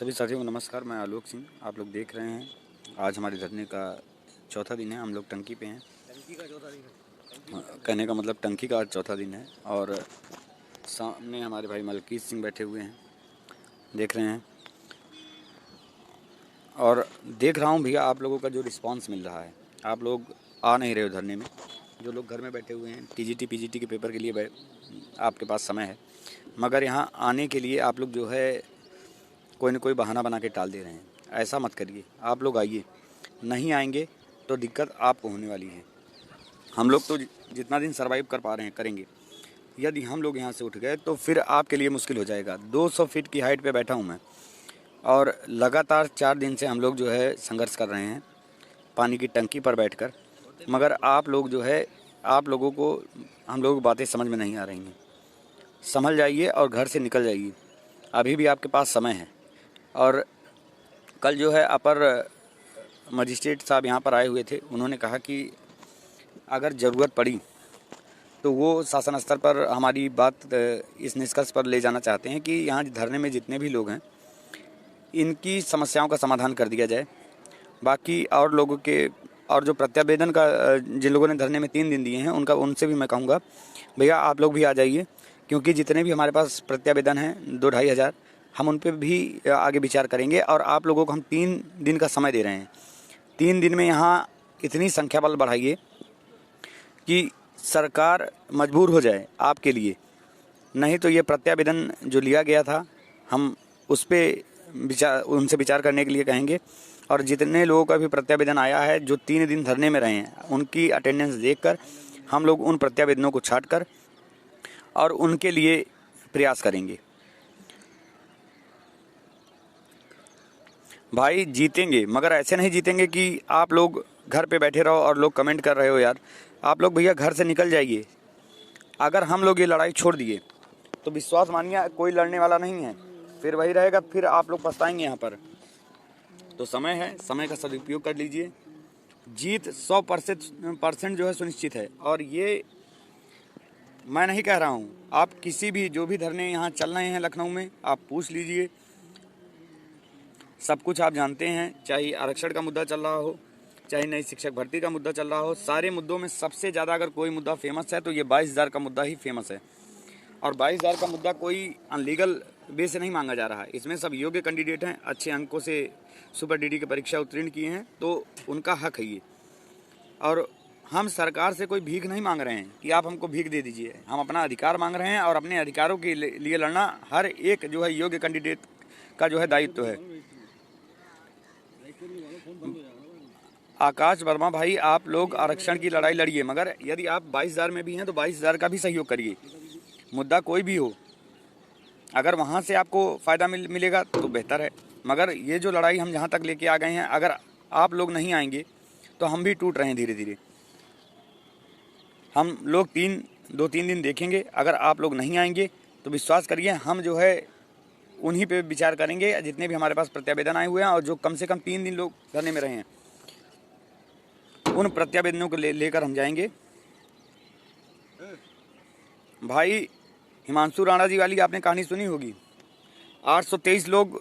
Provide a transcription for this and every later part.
सभी साथियों को नमस्कार। मैं आलोक सिंह। आप लोग देख रहे हैं आज हमारे धरने का चौथा दिन है। हम लोग टंकी पे हैं। टंकी का चौथा दिन है। कहने का मतलब टंकी का आज चौथा दिन है। और सामने हमारे भाई मलकीत सिंह बैठे हुए हैं, देख रहे हैं। और देख रहा हूँ भैया आप लोगों का जो रिस्पांस मिल रहा है, आप लोग आ नहीं रहे हो धरने में। जो लोग घर में बैठे हुए हैं, टीजीटी पीजीटी के पेपर के लिए आपके पास समय है, मगर यहाँ आने के लिए आप लोग जो है कोई न कोई बहाना बना के टाल दे रहे हैं। ऐसा मत करिए, आप लोग आइए। नहीं आएंगे तो दिक्कत आपको होने वाली है। हम लोग तो जितना दिन सर्वाइव कर पा रहे हैं करेंगे। यदि हम लोग यहाँ से उठ गए तो फिर आपके लिए मुश्किल हो जाएगा। 200 फीट की हाइट पे बैठा हूँ मैं, और लगातार 4 दिन से हम लोग जो है संघर्ष कर रहे हैं पानी की टंकी पर बैठकर। मगर आप लोग जो है, आप लोगों को हम लोग बातें समझ में नहीं आ रही हैं। संभल जाइए और घर से निकल जाइए, अभी भी आपके पास समय है। और कल जो है अपर मजिस्ट्रेट साहब यहाँ पर आए हुए थे। उन्होंने कहा कि अगर ज़रूरत पड़ी तो वो शासन स्तर पर हमारी बात इस निष्कर्ष पर ले जाना चाहते हैं कि यहाँ धरने में जितने भी लोग हैं इनकी समस्याओं का समाधान कर दिया जाए। बाकी और लोगों के, और जो प्रत्यावेदन का जिन लोगों ने धरने में 3 दिन दिए हैं उनसे भी मैं कहूँगा भैया आप लोग भी आ जाइए, क्योंकि जितने भी हमारे पास प्रत्यावेदन हैं 2-2.5 हज़ार, हम उन पर भी आगे विचार करेंगे। और आप लोगों को हम 3 दिन का समय दे रहे हैं। 3 दिन में यहाँ इतनी संख्या बल बढ़ाइए कि सरकार मजबूर हो जाए आपके लिए। नहीं तो ये प्रत्यावेदन जो लिया गया था हम उस पर उनसे विचार करने के लिए कहेंगे। और जितने लोगों का भी प्रत्यावेदन आया है जो 3 दिन धरने में रहे हैं, उनकी अटेंडेंस देखकर हम लोग उन प्रत्यावेदनों को छांटकर और उनके लिए प्रयास करेंगे। भाई जीतेंगे, मगर ऐसे नहीं जीतेंगे कि आप लोग घर पे बैठे रहो और लोग कमेंट कर रहे हो। यार आप लोग भैया घर से निकल जाइए। अगर हम लोग ये लड़ाई छोड़ दिए तो विश्वास मानिए कोई लड़ने वाला नहीं है, फिर वही रहेगा, फिर आप लोग पछताएंगे यहाँ पर। तो समय है, समय का सदुपयोग कर लीजिए। जीत 100% जो है सुनिश्चित है। और ये मैं नहीं कह रहा हूँ, आप किसी भी जो भी धरने यहाँ चल रहे हैं लखनऊ में, आप पूछ लीजिए, सब कुछ आप जानते हैं। चाहे आरक्षण का मुद्दा चल रहा हो, चाहे नई शिक्षक भर्ती का मुद्दा चल रहा हो, सारे मुद्दों में सबसे ज़्यादा अगर कोई मुद्दा फेमस है तो ये 22,000 का मुद्दा ही फेमस है। और 22,000 का मुद्दा कोई अनलीगल वे से नहीं मांगा जा रहा है। इसमें सब योग्य कैंडिडेट हैं, अच्छे अंकों से सुपर डीडी की परीक्षा उत्तीर्ण किए हैं, तो उनका हक है ये। और हम सरकार से कोई भीख नहीं मांग रहे हैं कि आप हमको भीख दे दीजिए। हम अपना अधिकार मांग रहे हैं, और अपने अधिकारों के लिए लड़ना हर एक जो है योग्य कैंडिडेट का जो है दायित्व है। आकाश वर्मा भाई, आप लोग आरक्षण की लड़ाई लड़िए, मगर यदि आप 22,000 में भी हैं तो 22,000 का भी सहयोग करिए। मुद्दा कोई भी हो, अगर वहाँ से आपको फ़ायदा मिलेगा तो बेहतर है। मगर ये जो लड़ाई हम जहाँ तक लेके आ गए हैं, अगर आप लोग नहीं आएंगे तो हम भी टूट रहे हैं धीरे धीरे। हम लोग 2-3 दिन देखेंगे। अगर आप लोग नहीं आएंगे तो विश्वास करिए हम जो है उन्हीं पे विचार करेंगे, जितने भी हमारे पास प्रत्यावेदन आए हुए हैं और जो कम से कम 3 दिन लोग धरने में रहे हैं, उन प्रत्यावेदनों को लेकर हम जाएंगे। भाई हिमांशु राणा जी वाली आपने कहानी सुनी होगी। 823 लोग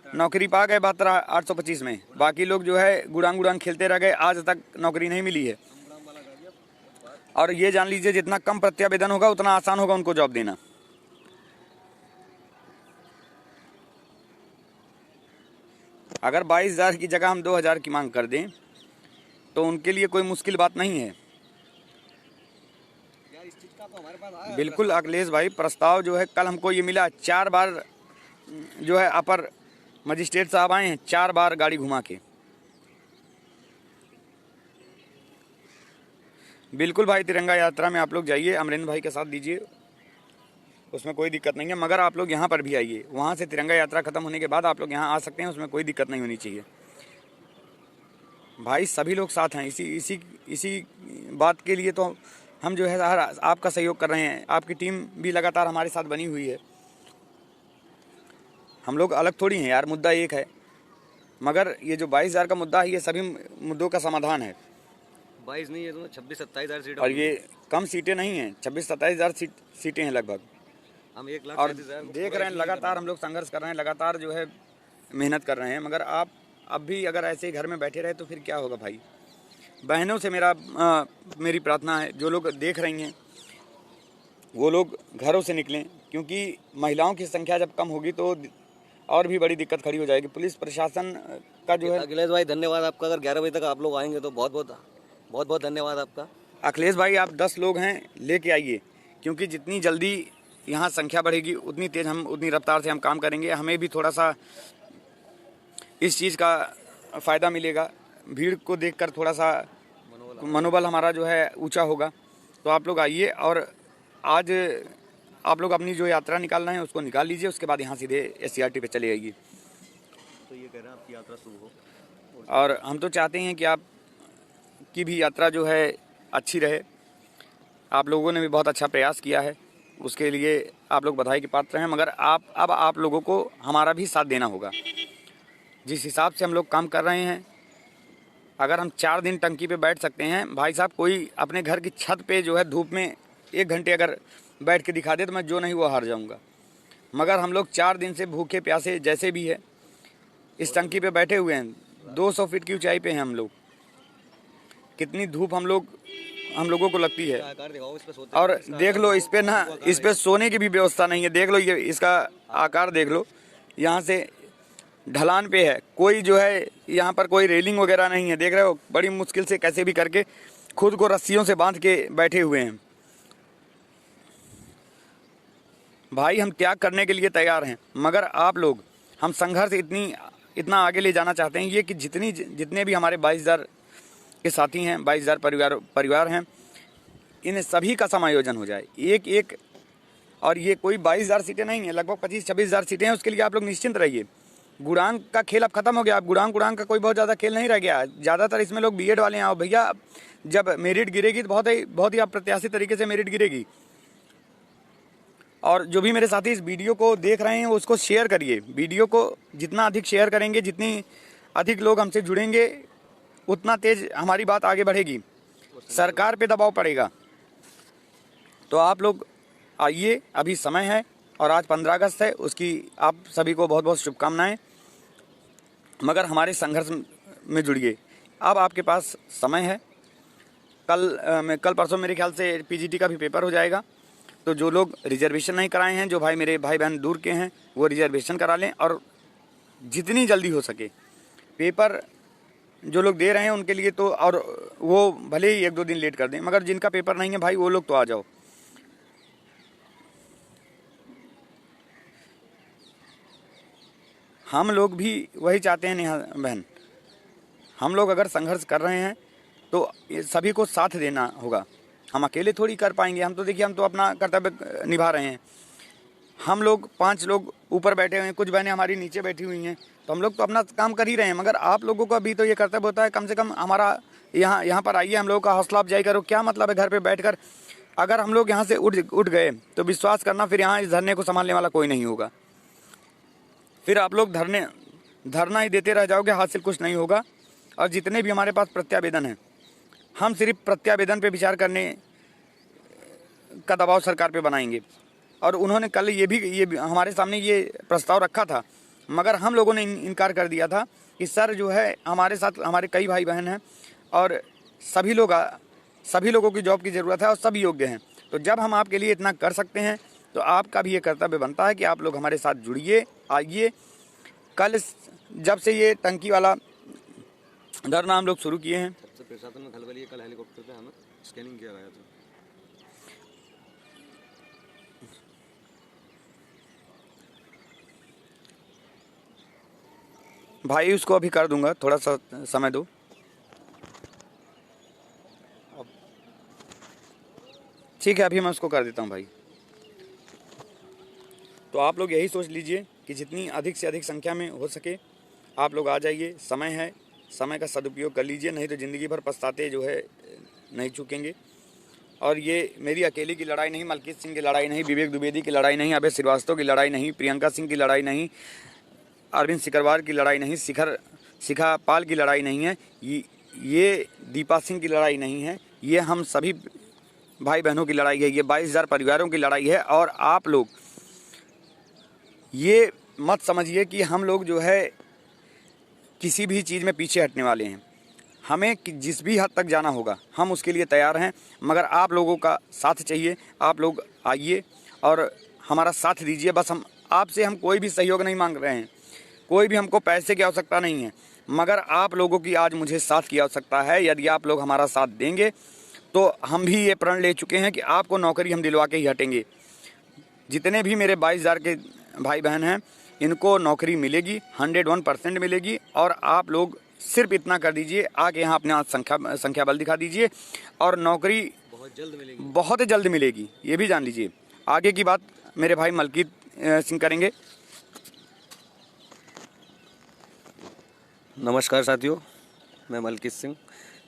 नौकरी पा गए 825 में, बाकी लोग जो है गुड़ांग गुड़ांग खेलते रह गए, आज तक नौकरी नहीं मिली है। और ये जान लीजिए जितना कम प्रत्यावेदन होगा उतना आसान होगा उनको जॉब देना। अगर 22,000 की जगह हम 2,000 की मांग कर दें तो उनके लिए कोई मुश्किल बात नहीं है। बिल्कुल अखिलेश भाई, प्रस्ताव जो है कल हमको ये मिला, 4 बार जो है अपर मजिस्ट्रेट साहब आए हैं, 4 बार गाड़ी घुमा के। बिल्कुल भाई, तिरंगा यात्रा में आप लोग जाइए, अमरेंद्र भाई का साथ दीजिए, उसमें कोई दिक्कत नहीं है। मगर आप लोग यहाँ पर भी आइए, वहाँ से तिरंगा यात्रा खत्म होने के बाद आप लोग यहाँ आ सकते हैं, उसमें कोई दिक्कत नहीं होनी चाहिए। भाई सभी लोग साथ हैं, इसी बात के लिए तो हम जो है आपका सहयोग कर रहे हैं। आपकी टीम भी लगातार हमारे साथ बनी हुई है। हम लोग अलग थोड़ी हैं यार, मुद्दा एक है। मगर ये जो 22,000 का मुद्दा है, ये सभी मुद्दों का समाधान है। 22 नहीं है तो 26-27 हज़ार सीटें, और ये कम सीटें नहीं हैं, 26-27 हज़ार सीटें हैं लगभग। हम 1,37,000 और देख रहे हैं लगातार हम लोग संघर्ष कर रहे हैं, लगातार जो है मेहनत कर रहे हैं, मगर आप अब भी अगर ऐसे ही घर में बैठे रहे तो फिर क्या होगा भाई। बहनों से मेरी प्रार्थना है, जो लोग देख रही हैं वो लोग घरों से निकलें, क्योंकि महिलाओं की संख्या जब कम होगी तो और भी बड़ी दिक्कत खड़ी हो जाएगी। पुलिस प्रशासन का जो है। अखिलेश भाई धन्यवाद आपका, अगर 11 बजे तक आप लोग आएंगे तो बहुत बहुत धन्यवाद आपका। अखिलेश भाई आप 10 लोग हैं, लेके आइए, क्योंकि जितनी जल्दी यहाँ संख्या बढ़ेगी उतनी तेज़ हम उतनी रफ्तार से हम काम करेंगे। हमें भी थोड़ा सा इस चीज़ का फ़ायदा मिलेगा, भीड़ को देखकर थोड़ा सा मनोबल हमारा जो है ऊंचा होगा। तो आप लोग आइए और आज आप लोग अपनी जो यात्रा निकाल रहे हैं उसको निकाल लीजिए, उसके बाद यहाँ सीधे SCRT पे चले आइए। तो ये कह रहे हैं आपकी यात्रा शुरू हो, और हम तो चाहते हैं कि आप की भी यात्रा जो है अच्छी रहे। आप लोगों ने भी बहुत अच्छा प्रयास किया है, उसके लिए आप लोग बधाई के पात्र हैं। मगर आप लोगों को हमारा भी साथ देना होगा। जिस हिसाब से हम लोग काम कर रहे हैं, अगर हम 4 दिन टंकी पे बैठ सकते हैं भाई साहब, कोई अपने घर की छत पे जो है धूप में 1 घंटे अगर बैठ के दिखा दे तो मैं जो नहीं वो हार जाऊंगा। मगर हम लोग 4 दिन से भूखे प्यासे जैसे भी है इस टंकी पे बैठे हुए हैं। 200 फीट की ऊंचाई पे हैं हम लोग। कितनी धूप हम लोगों को लगती है। आकार दिखाओ इस पे सोते और देख लो इस पे सोने की भी व्यवस्था नहीं है। देख लो, ये इसका आकार देख लो, यहाँ से ढलान पे है, कोई जो है यहाँ पर कोई रेलिंग वगैरह नहीं है। देख रहे हो, बड़ी मुश्किल से कैसे भी करके खुद को रस्सियों से बांध के बैठे हुए हैं। भाई हम त्याग करने के लिए तैयार हैं, मगर आप लोग, हम संघर्ष इतना आगे ले जाना चाहते हैं ये कि जितने भी हमारे 22,000 के साथी हैं, 22,000 परिवार हैं, इन सभी का समायोजन हो जाए एक। और ये कोई 22,000 सीटें नहीं है, लगभग 25-26,000 सीटें हैं। उसके लिए आप लोग निश्चिंत रहिए। गुड़ांग का खेल अब खत्म हो गया। अब गुड़ांग का कोई बहुत ज़्यादा खेल नहीं रह गया। ज़्यादातर इसमें लोग बीएड वाले हैं। और भैया जब मेरिट गिरेगी तो बहुत ही अप्रत्याशित तरीके से मेरिट गिरेगी। और जो भी मेरे साथी इस वीडियो को देख रहे हैं उसको शेयर करिए। वीडियो को जितना अधिक शेयर करेंगे, जितनी अधिक लोग हमसे जुड़ेंगे, उतना तेज हमारी बात आगे बढ़ेगी, सरकार पे दबाव पड़ेगा। तो आप लोग आइए, अभी समय है। और आज 15 अगस्त है, उसकी आप सभी को बहुत बहुत शुभकामनाएं। मगर हमारे संघर्ष में जुड़िए। अब आपके पास समय है। कल परसों मेरे ख्याल से PGT का भी पेपर हो जाएगा। तो जो लोग रिजर्वेशन नहीं कराए हैं, जो मेरे भाई बहन दूर के हैं, वो रिजर्वेशन करा लें। और जितनी जल्दी हो सके पेपर जो लोग दे रहे हैं उनके लिए तो, और वो भले ही 1-2 दिन लेट कर दें, मगर जिनका पेपर नहीं है भाई वो लोग तो आ जाओ। हम लोग भी वही चाहते हैं नेहा बहन। हम लोग अगर संघर्ष कर रहे हैं तो सभी को साथ देना होगा। हम अकेले थोड़ी कर पाएंगे। हम तो अपना कर्तव्य निभा रहे हैं। हम लोग 5 लोग ऊपर बैठे हुए हैं, कुछ बहनें हमारी नीचे बैठी हुई हैं, तो हम लोग तो अपना काम कर ही रहे हैं। मगर आप लोगों का भी तो ये कर्तव्य होता है, कम से कम हमारा यहाँ पर आइए, हम लोगों का हौसला अफजाई करो। क्या मतलब है घर पे बैठकर? अगर हम लोग यहाँ से उठ गए तो विश्वास करना, फिर यहाँ इस धरने को संभालने वाला कोई नहीं होगा। फिर आप लोग धरना ही देते रह जाओगे, हासिल कुछ नहीं होगा। और जितने भी हमारे पास प्रत्यावेदन हैं, हम सिर्फ प्रत्यावेदन पे विचार करने का दबाव सरकार पे बनाएंगे। और उन्होंने कल ये भी हमारे सामने ये प्रस्ताव रखा था, मगर हम लोगों ने इनकार कर दिया था कि सर जो है हमारे साथ हमारे कई भाई बहन हैं और सभी लोगों की जॉब की ज़रूरत है और सब योग्य हैं। तो जब हम आपके लिए इतना कर सकते हैं तो आपका भी ये कर्तव्य बनता है कि आप लोग हमारे साथ जुड़िए, आइए। कल जब से ये टंकी वाला धरना हम लोग शुरू किए हैं, सबसे प्रशासन में खलबली है। कल हेलीकॉप्टर पे हमें स्कैनिंग किया गया था। भाई उसको अभी कर दूंगा, थोड़ा सा समय दो। ठीक है, अभी मैं उसको कर देता हूँ भाई। तो आप लोग यही सोच लीजिए कि जितनी अधिक से अधिक संख्या में हो सके आप लोग आ जाइए। समय है, समय का सदुपयोग कर लीजिए, नहीं तो ज़िंदगी भर पछताते जो है नहीं चूकेंगे। और ये मेरी अकेले की लड़ाई नहीं, मलकीत सिंह की लड़ाई नहीं, विवेक द्विवेदी की लड़ाई नहीं, अभय श्रीवास्तव की लड़ाई नहीं, प्रियंका सिंह की लड़ाई नहीं, अरविंद सिकरवार की लड़ाई नहीं, शिखा पाल की लड़ाई नहीं है, ये दीपा सिंह की लड़ाई नहीं है। ये हम सभी भाई बहनों की लड़ाई है। ये 22,000 परिवारों की लड़ाई है। और आप लोग ये मत समझिए कि हम लोग जो है किसी भी चीज़ में पीछे हटने वाले हैं। हमें जिस भी हद तक जाना होगा हम उसके लिए तैयार हैं, मगर आप लोगों का साथ चाहिए। आप लोग आइए और हमारा साथ दीजिए। बस हम कोई भी सहयोग नहीं मांग रहे हैं, कोई भी हमको पैसे की आवश्यकता नहीं है, मगर आप लोगों की आज मुझे साथ की आवश्यकता है। यदि आप लोग हमारा साथ देंगे तो हम भी ये प्रण ले चुके हैं कि आपको नौकरी हम दिलवा के ही हटेंगे। जितने भी मेरे 22,000 के भाई बहन हैं इनको नौकरी मिलेगी, 101% मिलेगी। और आप लोग सिर्फ इतना कर दीजिए, आके यहाँ अपने हाथ संख्या बल दिखा दीजिए और नौकरी बहुत जल्द मिलेगी, ये भी जान लीजिए। आगे की बात मेरे भाई मलकीत सिंह करेंगे। नमस्कार साथियों, मैं मलकीत सिंह।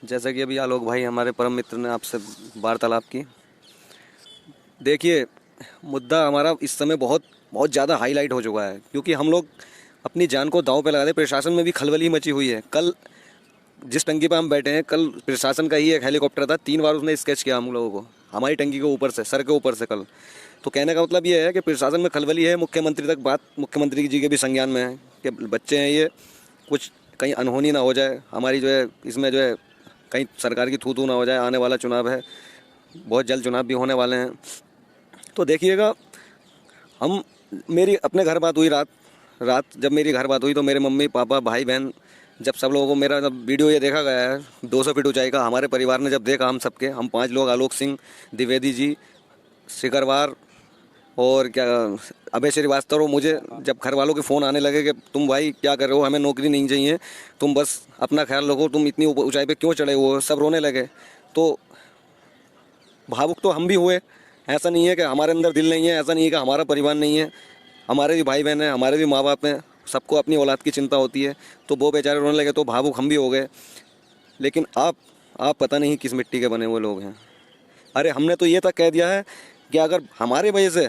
जैसा कि अभी आलोक भाई हमारे परम मित्र ने आपसे वार्तालाप की, देखिए मुद्दा हमारा इस समय बहुत ज़्यादा हाईलाइट हो चुका है, क्योंकि हम लोग अपनी जान को दांव पे लगा दे। प्रशासन में भी खलबली मची हुई है। कल जिस टंकी पर हम बैठे हैं, कल प्रशासन का ही एक हेलीकॉप्टर था, 3 बार उसने स्केच किया हम लोगों को हमारी टंकी के ऊपर से, सर के ऊपर से। कल तो कहने का मतलब ये है कि प्रशासन में खलबली है। मुख्यमंत्री तक बात, मुख्यमंत्री जी के भी संज्ञान में है कि बच्चे हैं ये, कुछ कहीं अनहोनी ना हो जाए हमारी, जो है इसमें जो है कहीं सरकार की थू ना हो जाए। आने वाला चुनाव है, बहुत जल्द चुनाव भी होने वाले हैं। तो देखिएगा, मेरी अपने घर बात हुई रात जब मेरी घर बात हुई तो मेरे मम्मी पापा भाई बहन, जब सब लोगों को मेरा जब वीडियो ये देखा गया है 200 फीट ऊंचाई का, हमारे परिवार ने जब देखा, हम 5 लोग, आलोक सिंह, द्विवेदी जी, शिखरवार और क्या अभय श्रीवास्तव, और मुझे जब घर वालों के फ़ोन आने लगे कि तुम भाई क्या कर रहे हो, हमें नौकरी नहीं चाहिए, तुम बस अपना ख्याल रखो, तुम इतनी ऊंचाई पे क्यों चढ़े हो, सब रोने लगे। तो भावुक तो हम भी हुए। ऐसा नहीं है कि हमारे अंदर दिल नहीं है, ऐसा नहीं है कि हमारा परिवार नहीं है, हमारे भी भाई बहन हैं, हमारे भी माँ बाप हैं, सबको अपनी औलाद की चिंता होती है। तो वो बेचारे रोने लगे तो भावुक हम भी हो गए। लेकिन आप पता नहीं किस मिट्टी के बने हुए लोग हैं। अरे हमने तो ये तक कह दिया है कि अगर हमारे वजह से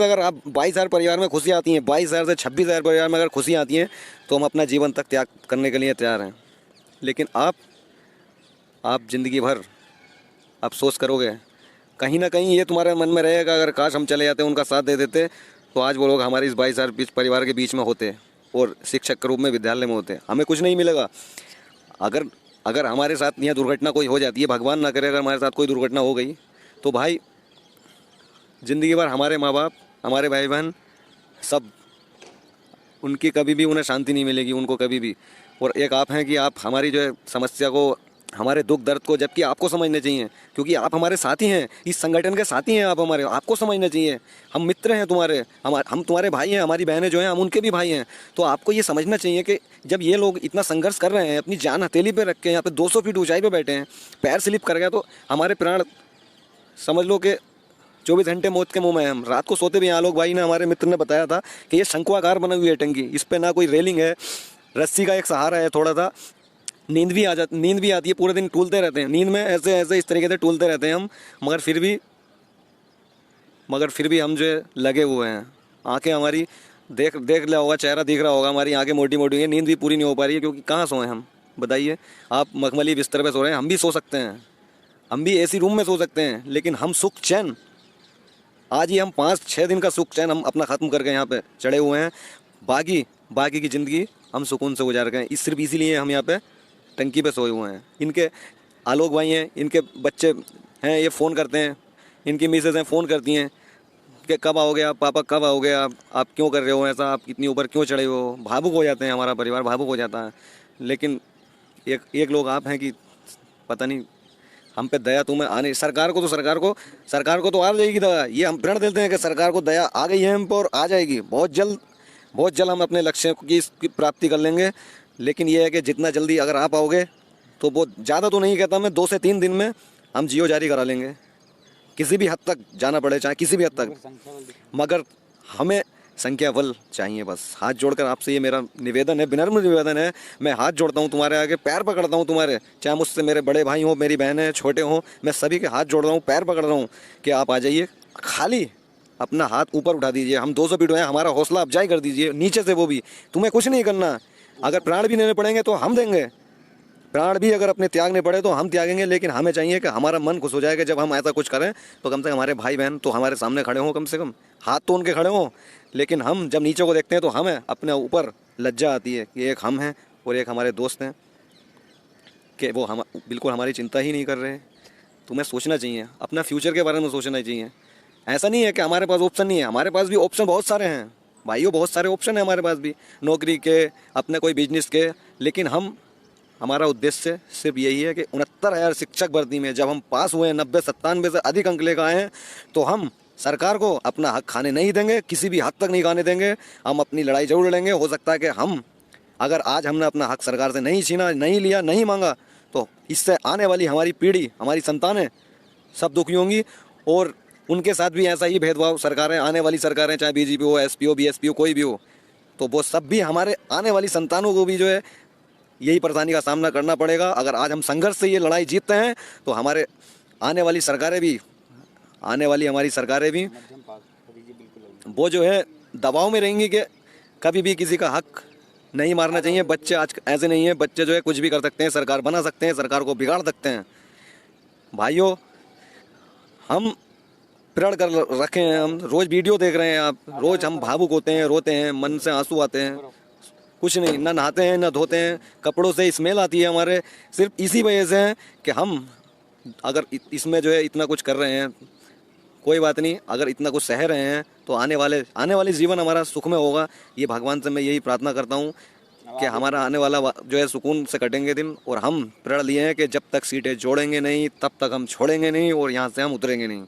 अगर आप 22,000 परिवार में खुशियाँ आती हैं, 22,000 से 26,000 परिवार में अगर खुशियाँ आती हैं, तो हम अपना जीवन तक त्याग करने के लिए तैयार हैं। लेकिन आप ज़िंदगी भर अफसोस करोगे। कहीं ना कहीं ये तुम्हारे मन में रहेगा, अगर काश हम चले जाते, उनका साथ दे देते, तो आज वो लोग हमारे इस 22,000 परिवार के बीच में होते और शिक्षक के रूप में विद्यालय में होते। हमें कुछ नहीं मिलेगा। अगर हमारे साथ यह दुर्घटना कोई हो जाती है, भगवान ना करे अगर हमारे साथ कोई दुर्घटना हो गई, तो भाई ज़िंदगी भर हमारे माँ बाप, हमारे भाई बहन, सब उनकी कभी भी उन्हें शांति नहीं मिलेगी, उनको कभी भी। और एक आप हैं कि आप हमारी जो है समस्या को, हमारे दुख दर्द को, जबकि आपको समझना चाहिए, क्योंकि आप हमारे साथी हैं, इस संगठन के साथी हैं आप हमारे, आपको समझना चाहिए। हम मित्र हैं तुम्हारे, हम तुम्हारे भाई हैं, हमारी बहनें जो हैं हम उनके भी भाई हैं। तो आपको ये समझना चाहिए कि जब ये लोग इतना संघर्ष कर रहे हैं, अपनी जान हथेली पे रख के यहाँ पे 200 फीट ऊंचाई पे बैठे हैं, पैर स्लिप कर गया तो हमारे प्राण समझ लो कि 24 घंटे मौत के मुँह में हैं। हम रात को सोते भी हैं। आलोक भाई ने, हमारे मित्र ने बताया था कि ये शंकुआकार बनी हुई है टंकी, इस पर ना कोई रेलिंग है, रस्सी का एक सहारा है थोड़ा सा। नींद भी आती है, पूरे दिन टूलते रहते हैं, नींद में ऐसे इस तरीके से टूलते रहते हैं हम, मगर फिर भी हम जो है लगे हुए हैं। आंखें हमारी देख लिया होगा, चेहरा दिख रहा होगा, हमारी आंखें मोटी मोटी हैं, नींद भी पूरी नहीं हो पा रही है, क्योंकि कहाँ सोएं हम, बताइए। आप मखमली बिस्तर पे सो रहे हैं, हम भी सो सकते हैं, हम भी एसी रूम में सो सकते हैं, लेकिन हम सुख चैन, आज ही हम 5-6 दिन का सुख चैन हम अपना ख़त्म करके यहाँ पे चढ़े हुए हैं। बाकी की ज़िंदगी हम सुकून से गुजार गए। सिर्फ इसीलिए हम यहाँ पे टंकी पे सोए हुए हैं। इनके आलोक भाई हैं, इनके बच्चे हैं, ये फ़ोन करते हैं, इनकी मिसेज हैं, फ़ोन करती हैं कि कब आओगे आप, पापा कब आओगे आप क्यों कर रहे हो ऐसा, आप इतनी ऊपर क्यों चढ़े हो। भावुक हो जाते हैं, हमारा परिवार भावुक हो जाता है। लेकिन एक लोग आप हैं कि पता नहीं हम पे दया तुम्हें आने, सरकार को तो आ जाएगी दया। ये हम प्रण देते हैं कि सरकार को दया आ गई है हम पर और आ जाएगी बहुत जल्द हम अपने लक्ष्य की इसकी प्राप्ति कर लेंगे। लेकिन ये है कि जितना जल्दी अगर आप आओगे तो वो ज़्यादा तो नहीं कहता मैं, 2 से 3 दिन में हम जियो जारी करा लेंगे, किसी भी हद तक जाना पड़े, चाहे किसी भी हद तक, मगर हमें संख्या बल चाहिए। बस हाथ जोड़कर आपसे ये मेरा निवेदन है, विनम्र निवेदन है। मैं हाथ जोड़ता हूँ तुम्हारे आगे, पैर पकड़ता हूँ तुम्हारे, चाहे मुझसे मेरे बड़े भाई हों, मेरी बहनें छोटे हों, मैं सभी के हाथ जोड़ रहा हूँ, पैर पकड़ रहा हूँ कि आप आ जाइए, खाली अपना हाथ ऊपर उठा दीजिए। हम 200 फीट हैं, हमारा हौसला अफजाई कर दीजिए नीचे से, वो भी तुम्हें कुछ नहीं करना। अगर प्राण भी देने पड़ेंगे तो हम देंगे, प्राण भी अगर अपने त्यागने पड़े तो हम त्यागेंगे। लेकिन हमें चाहिए कि हमारा मन खुश हो जाए कि जब हम ऐसा कुछ करें तो कम से कम हमारे भाई बहन तो हमारे सामने खड़े हों, कम से कम हाथ तो उनके खड़े हों। लेकिन हम जब नीचे को देखते हैं तो हमें अपने ऊपर लज्जा आती है कि एक हम हैं और एक हमारे दोस्त हैं कि वो हम बिल्कुल हमारी चिंता ही नहीं कर रहे हैं। तुम्हें सोचना चाहिए, अपना फ्यूचर के बारे में सोचना चाहिए। ऐसा नहीं है कि हमारे पास ऑप्शन नहीं है, हमारे पास भी ऑप्शन बहुत सारे हैं भाइयों, बहुत सारे ऑप्शन है हमारे पास भी, नौकरी के, अपने कोई बिजनेस के। लेकिन हमारा उद्देश्य सिर्फ यही है कि 69,000 शिक्षक भर्ती में जब हम पास हुए हैं, 90-97 से अधिक अंक लेकर आए हैं, तो हम सरकार को अपना हक खाने नहीं देंगे, किसी भी हद तक नहीं खाने देंगे। हम अपनी लड़ाई जरूर लड़ेंगे। हो सकता है कि अगर आज हमने अपना हक सरकार से नहीं छीना, नहीं लिया, नहीं मांगा, तो इससे आने वाली हमारी पीढ़ी, हमारी संतानें सब दुखी होंगी और उनके साथ भी ऐसा ही भेदभाव सरकारें, आने वाली सरकारें, चाहे बीजेपी हो, एसपी हो, बीएसपी हो, कोई भी हो, तो वो सब भी हमारे आने वाली संतानों को भी जो है यही परेशानी का सामना करना पड़ेगा। अगर आज हम संघर्ष से ये लड़ाई जीतते हैं तो हमारे आने वाली सरकारें भी वो जो है दबाव में रहेंगी कि कभी भी किसी का हक नहीं मारना चाहिए। बच्चे आज ऐसे नहीं हैं, बच्चे जो है कुछ भी कर सकते हैं, सरकार बना सकते हैं, सरकार को बिगाड़ सकते हैं। भाइयों, हम प्रण कर रखे हैं, हम रोज़ वीडियो देख रहे हैं, आप रोज़ हम भावुक होते हैं, रोते हैं, मन से आंसू आते हैं, कुछ नहीं, ना नहाते हैं, ना धोते हैं, कपड़ों से स्मेल आती है हमारे, सिर्फ इसी वजह से है कि हम अगर इसमें जो है इतना कुछ कर रहे हैं, कोई बात नहीं, अगर इतना कुछ सह रहे हैं तो आने वाले जीवन हमारा सुख में होगा। ये भगवान से मैं यही प्रार्थना करता हूँ कि हमारा आने वाला जो है सुकून से कटेंगे दिन। और हम प्रण लिए हैं कि जब तक सीटें जोड़ेंगे नहीं तब तक हम छोड़ेंगे नहीं और यहाँ से हम उतरेंगे नहीं,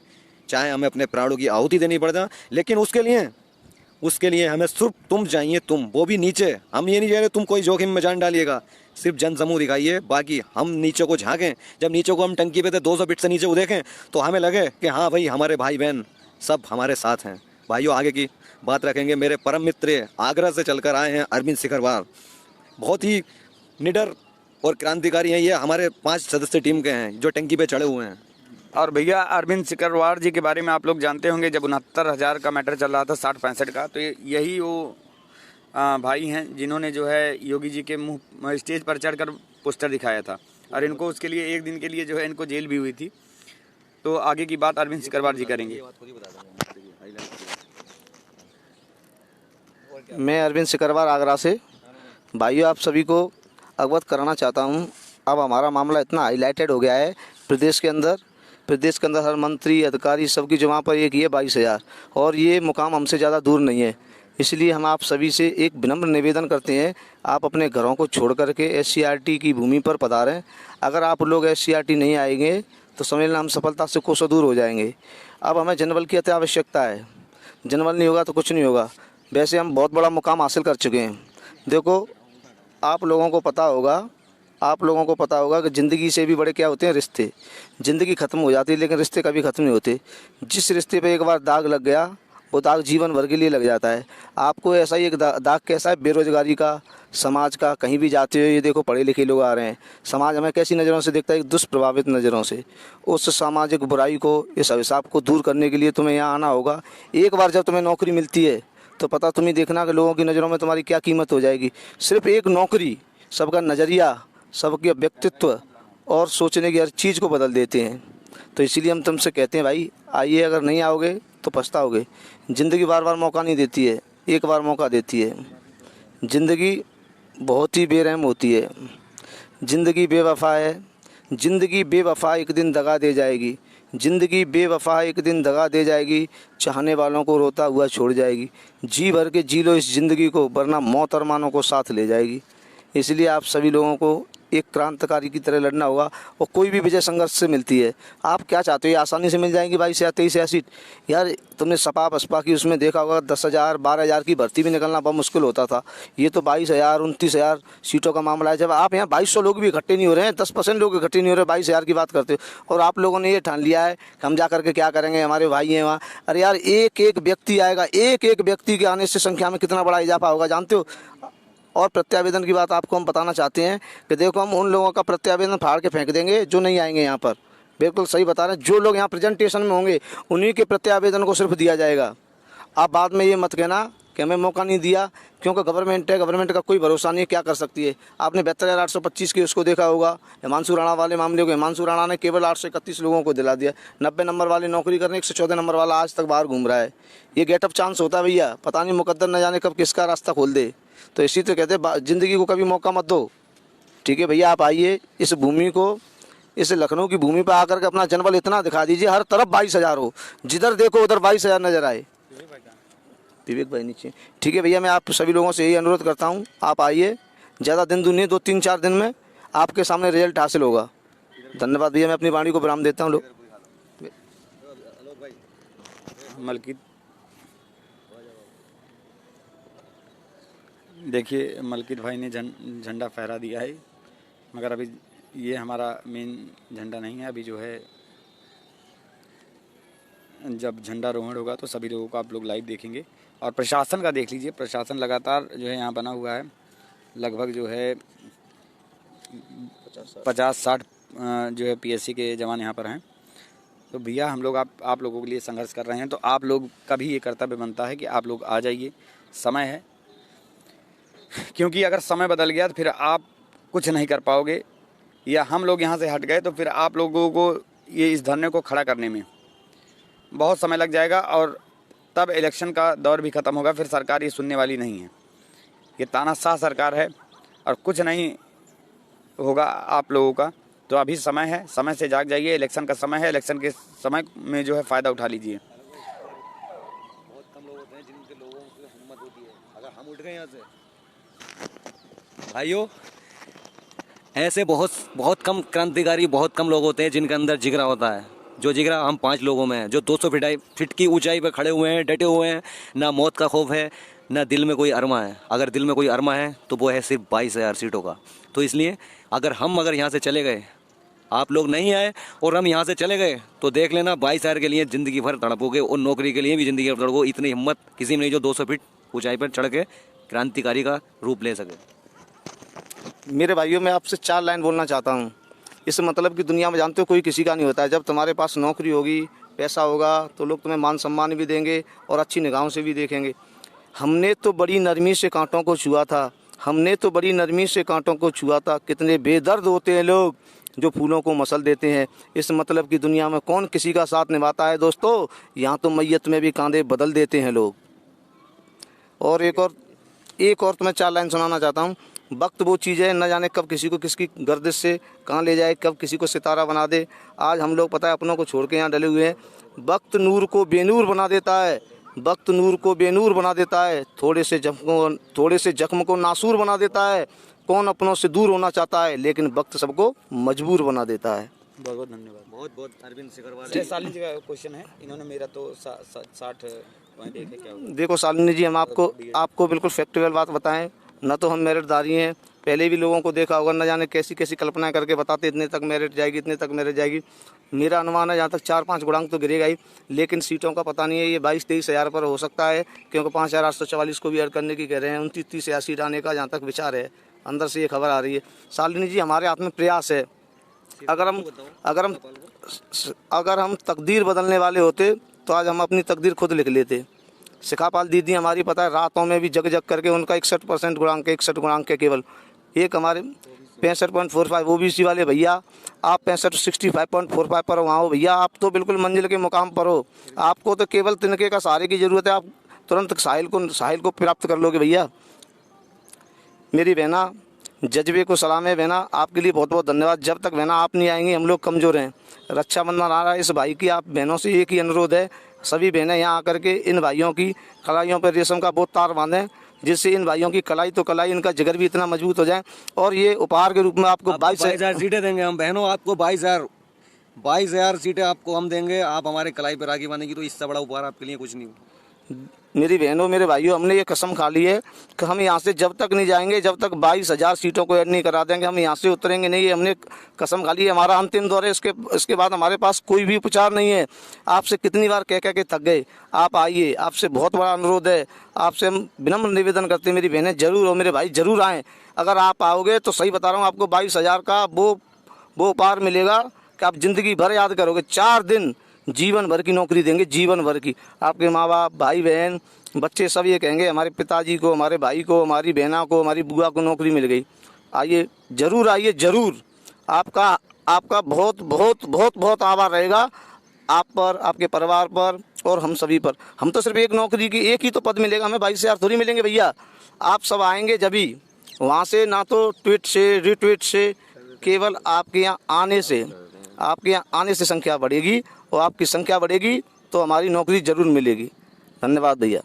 चाहे हमें अपने प्राणों की आहुति देनी पड़ जाए। लेकिन उसके लिए हमें सिर्फ तुम चाहिए, तुम, वो भी नीचे। हम ये नहीं कह रहे तुम कोई जोखिम में जान डालिएगा, सिर्फ जन समूह दिखाइए, बाकी हम नीचे को झाँकें। जब नीचे को हम टंकी पे थे 200 फीट से नीचे को देखें तो हमें लगे कि हाँ भाई, हमारे भाई बहन सब हमारे साथ हैं। भाइयों, आगे की बात रखेंगे। मेरे परम मित्र आगरा से चलकर आए हैं अरविंद सिकरवार, बहुत ही निडर और क्रांतिकारी हैं। ये हमारे 5 सदस्य टीम के हैं जो टंकी पे चढ़े हुए हैं। और भैया, अरविंद सिकरवार जी के बारे में आप लोग जानते होंगे, जब 69,000 का मैटर चल रहा था 60-65 का, तो यही वो भाई हैं जिन्होंने जो है योगी जी के मुंह स्टेज पर चढ़कर पोस्टर दिखाया था और इनको उसके लिए एक दिन के लिए जो है इनको जेल भी हुई थी। तो आगे की बात अरविंद सिकरवार जी करेंगे। मैं अरविंद सिकरवार आगरा से। भाइयों, आप सभी को अवगत कराना चाहता हूं, अब हमारा मामला इतना हाईलाइटेड हो गया है प्रदेश के अंदर हर मंत्री, अधिकारी सबकी जमा पर एक ये 22,000, और ये मुकाम हमसे ज़्यादा दूर नहीं है। इसलिए हम आप सभी से एक विनम्र निवेदन करते हैं, आप अपने घरों को छोड़ करके SCRT की भूमि पर पधारें। अगर आप लोग SCRT नहीं आएंगे तो समझ लेना हम सफलता से कोसों दूर हो जाएंगे। अब हमें जनबल की अति आवश्यकता है, जनबल नहीं होगा तो कुछ नहीं होगा। वैसे हम बहुत बड़ा मुकाम हासिल कर चुके हैं। देखो, आप लोगों को पता होगा कि ज़िंदगी से भी बड़े क्या होते हैं, रिश्ते। ज़िंदगी ख़त्म हो जाती है लेकिन रिश्ते कभी ख़त्म नहीं होते। जिस रिश्ते पे एक बार दाग लग गया वो दाग जीवन भर के लिए लग जाता है। आपको ऐसा ही एक दाग कैसा है, बेरोजगारी का, समाज का। कहीं भी जाते हो, ये देखो पढ़े लिखे लोग आ रहे हैं, समाज हमें कैसी नज़रों से देखता है, एक दुष्प्रभावित नज़रों से। उस सामाजिक बुराई को, इस अभिशाप को दूर करने के लिए तुम्हें यहाँ आना होगा। एक बार जब तुम्हें नौकरी मिलती है तो पता तुम ही देखना कि लोगों की नज़रों में तुम्हारी क्या कीमत हो जाएगी। सिर्फ एक नौकरी सबका नज़रिया, सबके व्यक्तित्व और सोचने की हर चीज़ को बदल देते हैं। तो इसीलिए हम तुमसे कहते हैं भाई, आइए, अगर नहीं आओगे तो पछताओगे। ज़िंदगी बार बार मौका नहीं देती है, एक बार मौका देती है। ज़िंदगी बहुत ही बेरहम होती है, ज़िंदगी बेवफा है, ज़िंदगी बेवफा एक दिन दगा दे जाएगी, ज़िंदगी बेवफा एक दिन दगा दे जाएगी, चाहने वालों को रोता हुआ छोड़ जाएगी। जी भर के जी लो इस ज़िंदगी को, वरना मौत अरमानों को साथ ले जाएगी। इसलिए आप सभी लोगों को एक क्रांतिकारी की तरह लड़ना होगा और कोई भी विजय संघर्ष से मिलती है। आप क्या चाहते हो, ये आसानी से मिल जाएंगी 22,000-23,000 सीट? यार, तुमने सपा बसपा की उसमें देखा होगा 10,000-12,000 की भर्ती भी निकलना बहुत मुश्किल होता था। ये तो 22,000-29,000 सीटों का मामला है। जब आप यहाँ 2,200 लोग भी इकट्ठे नहीं हो रहे हैं, 10% लोग इकट्ठे नहीं हो रहे, 22,000 की बात करते हो, और आप लोगों ने ये ठान लिया है कि हम जा करके क्या करेंगे, हमारे भाई हैं वहाँ। अरे यार, एक एक व्यक्ति आएगा, एक व्यक्ति के आने से संख्या में कितना बड़ा इजाफा होगा जानते हो। और प्रत्यावेदन की बात आपको हम बताना चाहते हैं कि देखो, हम उन लोगों का प्रत्यावेदन फाड़ के फेंक देंगे जो नहीं आएंगे यहाँ पर। बिल्कुल सही बता रहे हैं, जो लोग यहाँ प्रेजेंटेशन में होंगे उन्हीं के प्रत्यावेदन को सिर्फ दिया जाएगा। आप बाद में ये मत कहना कि हमें मौका नहीं दिया, क्योंकि गवर्नमेंट है, गवर्नमेंट का कोई भरोसा नहीं है क्या कर सकती है। आपने 72,825 की उसको देखा होगा, हिमांशु राणा वाले मामले को, हिमांशु राणा ने केवल 831 लोगों को दिला दिया। 90 नंबर वाले नौकरी कर रहे हैं, 114 नंबर वाला आज तक बाहर घूम रहा है। ये गेटअप चांस होता है भैया, पता नहीं मुकद्दर न जाने कब किसका रास्ता खोल दे। तो इसी तो कहते हैं ज़िंदगी को कभी मौका मत दो। ठीक है भैया, आप आइए इस भूमि को, इस लखनऊ की भूमि पर आकर के अपना जनबल इतना दिखा दीजिए, हर तरफ 22,000 हो, जिधर देखो उधर 22,000 नजर आए। विवेक भाई नीचे। ठीक है भैया, मैं आप सभी लोगों से यही अनुरोध करता हूँ, आप आइए, ज़्यादा दिन दूर नहीं, 2-3-4 दिन में आपके सामने रिजल्ट हासिल होगा। धन्यवाद भैया, मैं अपनी वाणी को विराम देता हूँ। लोग मलकित, देखिए मलकित भाई ने झंडा फहरा दिया है, मगर अभी ये हमारा मेन झंडा नहीं है। अभी जो है जब झंडारोहण होगा तो सभी लोगों को आप लोग लाइव देखेंगे। और प्रशासन का देख लीजिए, प्रशासन लगातार जो है यहाँ बना हुआ है, लगभग जो है 50-60 जो है पीएससी के जवान यहाँ पर हैं। तो भैया हम लोग आप लोगों के लिए संघर्ष कर रहे हैं, तो आप लोग का भी ये कर्तव्य बनता है कि आप लोग आ जाइए, समय है। क्योंकि अगर समय बदल गया तो फिर आप कुछ नहीं कर पाओगे, या हम लोग यहाँ से हट गए तो फिर आप लोगों को ये इस धरने को खड़ा करने में बहुत समय लग जाएगा, और तब इलेक्शन का दौर भी ख़त्म होगा, फिर सरकार ये सुनने वाली नहीं है। ये तानाशाह सरकार है और कुछ नहीं होगा आप लोगों का। तो अभी समय है, समय से जाग जाइए, इलेक्शन का समय है, इलेक्शन के समय में जो है फ़ायदा उठा लीजिए। बहुत कम लोग होते हैं जिनके लोगों की हिम्मत होती है। अगर हम उठ गए यहाँ से भाइयों, ऐसे बहुत कम क्रांतिकारी, बहुत कम लोग होते हैं जिनके अंदर जिगरा होता है। जो जिगरा हम 5 लोगों में है, जो 200 फीट की ऊंचाई पर खड़े हुए हैं, डटे हुए हैं, ना मौत का खौफ है, ना दिल में कोई अरमा है। अगर दिल में कोई अरमा है तो वो है सिर्फ 22,000 सीटों का। तो इसलिए अगर यहाँ से चले गए, आप लोग नहीं आए और हम यहाँ से चले गए, तो देख लेना 22,000 के लिए ज़िंदगी भर तड़पोगे, और नौकरी के लिए भी ज़िंदगी भर तड़पोगे। इतनी हिम्मत किसी में नहीं जो 200 फीट ऊंचाई पर चढ़ के क्रांतिकारी का रूप ले सके। मेरे भाइयों, मैं आपसे 4 लाइन बोलना चाहता हूँ। इस मतलब कि दुनिया में जानते हो कोई किसी का नहीं होता है। जब तुम्हारे पास नौकरी होगी, पैसा होगा, तो लोग तुम्हें मान सम्मान भी देंगे और अच्छी निगाहों से भी देखेंगे। हमने तो बड़ी नरमी से कांटों को छुआ था, हमने तो बड़ी नरमी से कांटों को छुआ था। कितने बेदर्द होते हैं लोग जो फूलों को मसल देते हैं। इस मतलब की दुनिया में कौन किसी का साथ निभाता है दोस्तों। यहाँ तो मैयत में भी कांधे बदल देते हैं लोग। और एक और तुम्हें 4 लाइन सुनाना चाहता हूँ। वक्त वो चीज़ है, न जाने कब किसी को किसकी गर्दिश से कहाँ ले जाए, कब किसी को सितारा बना दे। आज हम लोग पता है अपनों को छोड़ के यहाँ डले हुए हैं। वक्त नूर को बेनूर बना देता है, वक्त नूर को बेनूर बना देता है। थोड़े से जख्म को नासूर बना देता है। कौन अपनों से दूर होना चाहता है, लेकिन वक्त सबको मजबूर बना देता है। बहुत बहुत धन्यवाद। बहुत अरविंद सिकरवार जय सालिनी जी का क्वेश्चन है, इन्होंने मेरा तो 60 पॉइंट एक है, क्या होगा? देखो सालिनी जी, हम आपको बिल्कुल फैक्चुअल बात बताएं, न तो हम मेरिटदारी हैं। पहले भी लोगों को देखा होगा, न जाने कैसी कैसी कल्पना करके बताते इतने तक मेरिट जाएगी, इतने तक मेरिट जाएगी। मेरा अनुमान है जहाँ तक 4-5 गुणांक तो गिरेगा ही, लेकिन सीटों का पता नहीं है। ये 22-23 हज़ार पर हो सकता है, क्योंकि 5,844 को भी ऐड करने की कह रहे हैं। 29-30 हज़ार सीट आने का जहाँ तक विचार है, अंदर से ये खबर आ रही है। सालिनी जी, हमारे हाथ में प्रयास है। अगर हम तकदीर बदलने वाले होते तो आज हम अपनी तकदीर खुद लिख लेते। शिखापाल दीदी हमारी पता है रातों में भी जग जग करके उनका 61% गुणांक, 61 गुणांक है केवल। एक हमारे 65.45 ओबीसी वाले भैया, आप 65-65.45 पर वहाँ हो भैया, आप तो बिल्कुल मंजिल के मुकाम पर हो। आपको तो केवल तिनके का सहारे की ज़रूरत है, आप तुरंत साहिल को प्राप्त कर लोगे भैया। मेरी बहना, जज्बे को सलाम है बहना, आपके लिए बहुत बहुत धन्यवाद। जब तक बहना आप नहीं आएंगे हम लोग कमज़ोर हैं। रक्षाबंधन आ रहा है, इस भाई की आप बहनों से एक ही अनुरोध है, सभी बहनें यहाँ आकर के इन भाइयों की कलाइयों पर रेशम का बहुत तार बांधें, जिससे इन भाइयों की कलाई तो कलाई, इनका जिगर भी इतना मजबूत हो जाए। और ये उपहार के रूप में आपको 22,000 सीटें देंगे हम बहनों, आपको 22,000 सीटें आपको हम देंगे। आप हमारे कलाई पर राखी बांधेंगी, तो इससे बड़ा उपहार आपके लिए कुछ नहीं। मेरी बहनों, मेरे भाइयों, हमने ये कसम खा ली है कि हम यहाँ से जब तक नहीं जाएंगे, जब तक 22,000 सीटों को ऐड नहीं करा देंगे, हम यहाँ से उतरेंगे नहीं। हमने कसम खा ली है, हमारा अंतिम दौर है। इसके बाद हमारे पास कोई भी उपचार नहीं है। आपसे कितनी बार कह के थक गए, आप आइए, आपसे बहुत बड़ा अनुरोध है, आपसे हम विनम्र निवेदन करते हैं। मेरी बहनें जरूर और मेरे भाई जरूर आएँ। अगर आप आओगे तो सही बता रहा हूँ, आपको 22,000 का वो उपहार मिलेगा कि आप ज़िंदगी भर याद करोगे। 4 दिन जीवन भर की नौकरी देंगे, जीवन भर की। आपके माँ बाप, भाई बहन, बच्चे सब ये कहेंगे हमारे पिताजी को, हमारे भाई को, हमारी बहना को, हमारी बुआ को नौकरी मिल गई। आइए ज़रूर आपका आपका बहुत बहुत बहुत बहुत आभार रहेगा आप पर, आपके परिवार पर और हम सभी पर। हम तो सिर्फ एक नौकरी की एक ही तो पद मिलेगा हमें, 22,000 थोड़ी मिलेंगे भैया। आप सब आएंगे जब ही, वहाँ से ना तो ट्वीट से रिट्वीट से, केवल आपके यहाँ आने से संख्या बढ़ेगी और आपकी संख्या बढ़ेगी तो हमारी नौकरी ज़रूर मिलेगी। धन्यवाद भैया।